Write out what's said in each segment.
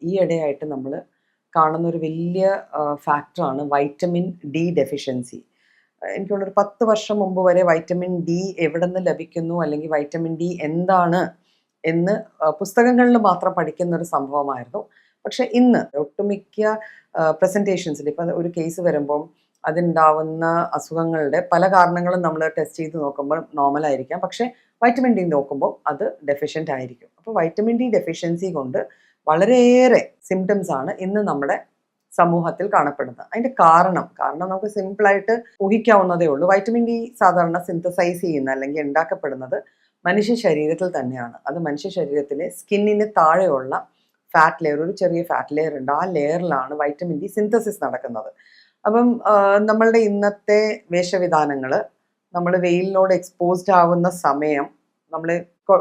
ഈയിടെയായിട്ട് നമ്മൾ കാണുന്ന ഒരു വലിയ ഫാക്ടറാണ് വൈറ്റമിൻ ഡി ഡെഫിഷ്യൻസി. എനിക്ക് തോന്നുന്നു ഒരു 10 വർഷം മുമ്പ് വരെ വൈറ്റമിൻ ഡി എവിടെ നിന്ന് ലഭിക്കുന്നു അല്ലെങ്കിൽ വൈറ്റമിൻ ഡി എന്താണ് എന്ന് പുസ്തകങ്ങളിൽ മാത്രം പഠിക്കുന്ന ഒരു സംഭവമായിരുന്നു. പക്ഷെ ഇന്ന് ഒട്ടുമിക്ക പ്രസൻറ്റേഷൻസിൽ ഇപ്പം ഒരു കേസ് വരുമ്പം അതുണ്ടാവുന്ന അസുഖങ്ങളുടെ പല കാരണങ്ങളും നമ്മൾ ടെസ്റ്റ് ചെയ്ത് നോക്കുമ്പോൾ നോർമൽ ആയിരിക്കാം. പക്ഷേ വൈറ്റമിൻ ഡി നോക്കുമ്പോൾ അത് ഡെഫിഷ്യൻ്റ് ആയിരിക്കും. അപ്പോൾ വൈറ്റമിൻ ഡി ഡെഫിഷ്യൻസി കൊണ്ട് വളരെയേറെ സിംറ്റംസ് ആണ് ഇന്ന് നമ്മുടെ സമൂഹത്തിൽ കാണപ്പെടുന്നത്. അതിന്റെ കാരണം നമുക്ക് സിമ്പിളായിട്ട് ഊഹിക്കാവുന്നതേ ഉള്ളൂ. വൈറ്റമിൻ ഡി സാധാരണ സിന്തസൈസ് ചെയ്യുന്ന അല്ലെങ്കിൽ ഉണ്ടാക്കപ്പെടുന്നത് മനുഷ്യ ശരീരത്തിൽ തന്നെയാണ്. അത് മനുഷ്യ ശരീരത്തിലെ സ്കിന്നിന് താഴെയുള്ള ഫാറ്റ് ലെയർ, ഒരു ചെറിയ ഫാറ്റ് ലെയർ ഉണ്ട്. ആ ലെയറിലാണ് വൈറ്റമിൻ ഡി സിന്തസിസ് നടക്കുന്നത്. അപ്പം നമ്മളുടെ ഇന്നത്തെ വേഷവിധാനങ്ങൾ, നമ്മൾ വെയിലിനോട് എക്സ്പോസ്ഡ് ആവുന്ന സമയം, നമ്മൾ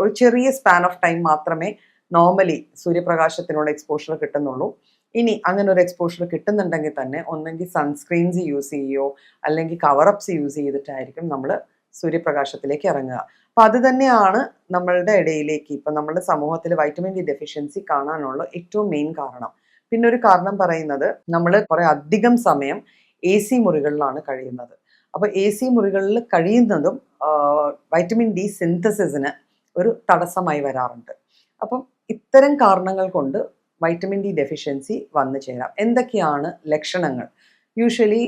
ഒരു ചെറിയ സ്പാൻ ഓഫ് ടൈം മാത്രമേ നോർമലി സൂര്യപ്രകാശത്തിനോട് എക്സ്പോഷർ കിട്ടുന്നുള്ളൂ. ഇനി അങ്ങനെ ഒരു എക്സ്പോഷർ കിട്ടുന്നുണ്ടെങ്കിൽ തന്നെ ഒന്നെങ്കിൽ സൺസ്ക്രീൻസ് യൂസ് ചെയ്യുകയോ അല്ലെങ്കിൽ കവറപ്സ് യൂസ് ചെയ്തിട്ടായിരിക്കും നമ്മൾ സൂര്യപ്രകാശത്തിലേക്ക് ഇറങ്ങുക. അപ്പം അത് തന്നെയാണ് നമ്മളുടെ ഇടയിലേക്ക് ഇപ്പം നമ്മുടെ സമൂഹത്തിൽ വൈറ്റമിൻ ഡി ഡെഫിഷ്യൻസി കാണാനുള്ള ഏറ്റവും മെയിൻ കാരണം. പിന്നെ ഒരു കാരണം പറയുന്നത്, നമ്മൾ കുറെ അധികം സമയം AC മുറികളിലാണ് കഴിയുന്നത്. അപ്പോൾ AC മുറികളിൽ കഴിയുന്നതും വൈറ്റമിൻ ഡി സിന്തസിസിന് ഒരു തടസ്സമായി വരാറുണ്ട്. അപ്പം ഇത്തരം കാരണങ്ങൾ കൊണ്ട് വൈറ്റമിൻ ഡി ഡെഫിഷ്യൻസി വന്നു ചേരാം. എന്തൊക്കെയാണ് ലക്ഷണങ്ങൾ? യൂഷ്വലി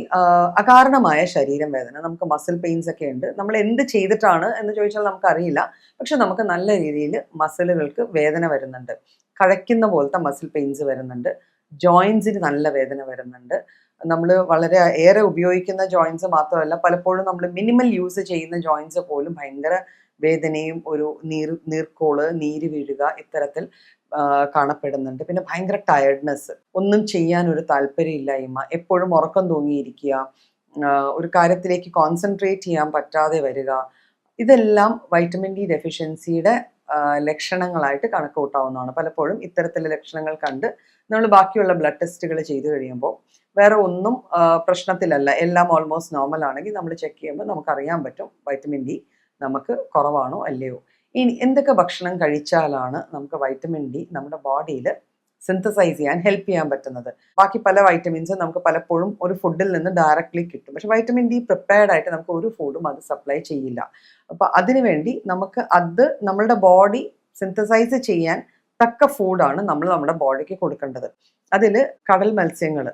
അകാരണമായ ശരീരം വേദന, നമുക്ക് മസിൽ പെയിൻസ് ഒക്കെ ഉണ്ട്. നമ്മൾ എന്ത് ചെയ്തിട്ടാണ് എന്ന് ചോദിച്ചാൽ നമുക്കറിയില്ല. പക്ഷെ നമുക്ക് നല്ല രീതിയിൽ മസിലുകൾക്ക് വേദന വരുന്നുണ്ട്. കഴയ്ക്കുന്ന പോലത്തെ മസിൽ പെയിൻസ് വരുന്നുണ്ട്. ജോയിൻസിന് നല്ല വേദന വരുന്നുണ്ട്. നമ്മൾ വളരെ ഏറെ ഉപയോഗിക്കുന്ന ജോയിൻസ് മാത്രമല്ല, പലപ്പോഴും നമ്മൾ മിനിമൽ യൂസ് ചെയ്യുന്ന ജോയിൻസ് പോലും ഭയങ്കര വേദനയും ഒരു നീർക്കോള്, നീര് വീഴുക ഇത്തരത്തിൽ കാണപ്പെടുന്നുണ്ട്. പിന്നെ ഭയങ്കര ടയർഡ്നെസ്, ഒന്നും ചെയ്യാൻ ഒരു താല്പര്യമില്ലായ്മ, എപ്പോഴും ഉറക്കം തൂങ്ങിയിരിക്കുക, ഒരു കാര്യത്തിലേക്ക് കോൺസെൻട്രേറ്റ് ചെയ്യാൻ പറ്റാതെ വരിക, ഇതെല്ലാം വൈറ്റമിൻ ഡി ഡെഫിഷ്യൻസിയുടെ ലക്ഷണങ്ങളായിട്ട് കണക്ക് കൂട്ടാവുന്നതാണ്. പലപ്പോഴും ഇത്തരത്തിലുള്ള ലക്ഷണങ്ങൾ കണ്ട് നമ്മൾ ബാക്കിയുള്ള ബ്ലഡ് ടെസ്റ്റുകൾ ചെയ്ത് കഴിയുമ്പോൾ വേറെ ഒന്നും പ്രശ്നത്തിലല്ല, എല്ലാം ഓൾമോസ്റ്റ് നോർമൽ ആണെങ്കിൽ നമ്മൾ ചെക്ക് ചെയ്യുമ്പോൾ നമുക്കറിയാൻ പറ്റും വൈറ്റമിൻ ഡി നമുക്ക് കുറവാണോ അല്ലയോ. ഇനി എന്തൊക്കെ ഭക്ഷണം കഴിച്ചാലാണ് നമുക്ക് വൈറ്റമിൻ ഡി നമ്മുടെ ബോഡിയിൽ സിന്തസൈസ് ചെയ്യാൻ ഹെൽപ്പ് ചെയ്യാൻ പറ്റുന്നത്? ബാക്കി പല വൈറ്റമിൻസും നമുക്ക് പലപ്പോഴും ഒരു ഫുഡിൽ നിന്ന് ഡയറക്റ്റ്ലി കിട്ടും. പക്ഷെ വൈറ്റമിൻ ഡി പ്രിപ്പയർഡ് ആയിട്ട് നമുക്ക് ഒരു ഫുഡും അത് സപ്ലൈ ചെയ്യില്ല. അപ്പോൾ അതിനുവേണ്ടി നമുക്ക് അത് നമ്മളുടെ ബോഡി സിന്തസൈസ് ചെയ്യാൻ തക്ക ഫുഡാണ് നമ്മൾ നമ്മുടെ ബോഡിക്ക് കൊടുക്കേണ്ടത്. അതിൽ കടൽ മത്സ്യങ്ങൾ,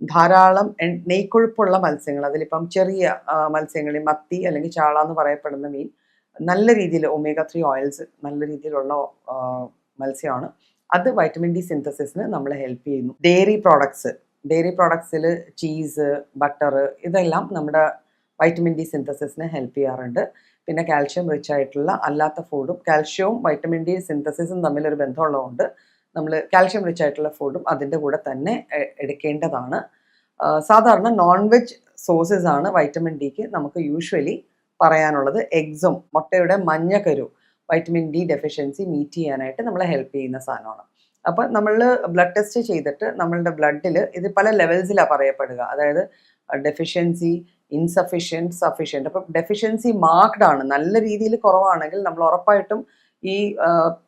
ധാരാളം നെയ്ക്കൊഴുപ്പുള്ള മത്സ്യങ്ങൾ, അതിലിപ്പം ചെറിയ മത്സ്യങ്ങളിൽ മത്തി അല്ലെങ്കിൽ ചാള എന്ന് പറയപ്പെടുന്ന മീൻ, നല്ല രീതിയിൽ omega-3 ഓയിൽസ് നല്ല രീതിയിലുള്ള മത്സ്യമാണ്. അത് വൈറ്റമിൻ ഡി സിന്തസിസിന് നമ്മളെ ഹെൽപ്പ് ചെയ്യുന്നു. ഡെയറി പ്രോഡക്ട്സിൽ ചീസ്, ബട്ടർ, ഇതെല്ലാം നമ്മുടെ വൈറ്റമിൻ ഡി സിന്തസിസിന് ഹെൽപ്പ് ചെയ്യാറുണ്ട്. പിന്നെ കാൽഷ്യം റിച്ച് ആയിട്ടുള്ള അല്ലാത്ത ഫുഡും, കാൽഷ്യവും വൈറ്റമിൻ ഡി സിന്തസിസും തമ്മിലൊരു ബന്ധമുള്ളതുകൊണ്ട് നമ്മൾ കാൽഷ്യം റിച്ച് ആയിട്ടുള്ള ഫുഡും അതിൻ്റെ കൂടെ തന്നെ എടുക്കേണ്ടതാണ്. സാധാരണ നോൺ വെജ് സോഴ്സസ് ആണ് വൈറ്റമിൻ ഡിക്ക് നമുക്ക് യൂഷ്വലി പറയാനുള്ളത്. എഗ്സും, മുട്ടയുടെ മഞ്ഞക്കരു വൈറ്റമിൻ ഡി ഡെഫിഷ്യൻസി മീറ്റ് ചെയ്യാനായിട്ട് നമ്മളെ ഹെൽപ്പ് ചെയ്യുന്ന സാധനമാണ്. അപ്പോൾ നമ്മൾ ബ്ലഡ് ടെസ്റ്റ് ചെയ്തിട്ട് നമ്മളുടെ ബ്ലഡിൽ ഇത് പല ലെവൽസിലാണ് പറയപ്പെടുക. അതായത് ഡെഫിഷ്യൻസി, ഇൻസഫിഷ്യൻറ്റ്, സഫിഷ്യൻറ്റ്. അപ്പം ഡെഫിഷ്യൻസി മാർക്ക്ഡ് ആണ്, നല്ല രീതിയിൽ കുറവാണെങ്കിൽ നമ്മൾ ഉറപ്പായിട്ടും ഈ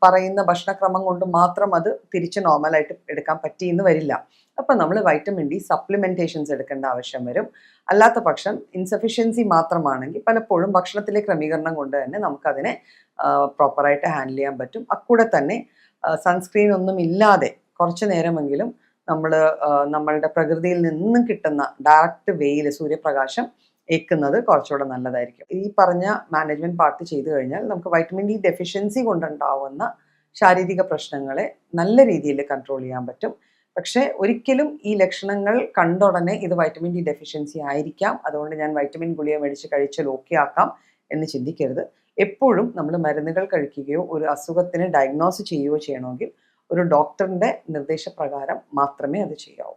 പറയുന്ന ഭക്ഷണക്രമം കൊണ്ട് മാത്രം അത് തിരിച്ച് നോർമലായിട്ട് എടുക്കാൻ പറ്റിയെന്ന് വരില്ല. അപ്പം നമ്മൾ വൈറ്റമിൻ ഡി സപ്ലിമെൻറ്റേഷൻസ് എടുക്കേണ്ട ആവശ്യം വരും. അല്ലാത്ത പക്ഷം ഇൻസഫിഷ്യൻസി മാത്രമാണെങ്കിൽ പലപ്പോഴും ഭക്ഷണത്തിലെ ക്രമീകരണം കൊണ്ട് തന്നെ നമുക്കതിനെ പ്രോപ്പറായിട്ട് ഹാൻഡിൽ ചെയ്യാൻ പറ്റും. അക്കൂടെ തന്നെ സൺസ്ക്രീൻ ഒന്നും ഇല്ലാതെ കുറച്ച് നേരമെങ്കിലും നമ്മൾ നമ്മളുടെ പ്രകൃതിയിൽ നിന്നും കിട്ടുന്ന ഡയറക്റ്റ് വെയിൽ, സൂര്യപ്രകാശം ഏൽക്കുന്നത് കുറച്ചുകൂടെ നല്ലതായിരിക്കും. ഈ പറഞ്ഞ മാനേജ്മെൻറ്റ് പാർട്ട് ചെയ്തു കഴിഞ്ഞാൽ നമുക്ക് വൈറ്റമിൻ ഡി ഡെഫിഷ്യൻസി കൊണ്ടുണ്ടാവുന്ന ശാരീരിക പ്രശ്നങ്ങളെ നല്ല രീതിയിൽ കൺട്രോൾ ചെയ്യാൻ പറ്റും. പക്ഷേ ഒരിക്കലും ഈ ലക്ഷണങ്ങൾ കണ്ട ഉടനെ ഇത് വൈറ്റമിൻ ഡി ഡെഫിഷ്യൻസി ആയിരിക്കാം, അതുകൊണ്ട് ഞാൻ വൈറ്റമിൻ ഗുളിക മേടിച്ച് കഴിച്ചാൽ ഓക്കെ ആക്കാം എന്ന് ചിന്തിക്കരുത്. എപ്പോഴും നമ്മൾ മരുന്നുകൾ കഴിക്കുകയോ ഒരു അസുഖത്തിന് ഡയഗ്നോസ് ചെയ്യുകയോ ചെയ്യണമെങ്കിൽ ഒരു ഡോക്ടറിൻ്റെ നിർദ്ദേശപ്രകാരം മാത്രമേ അത് ചെയ്യാവൂ.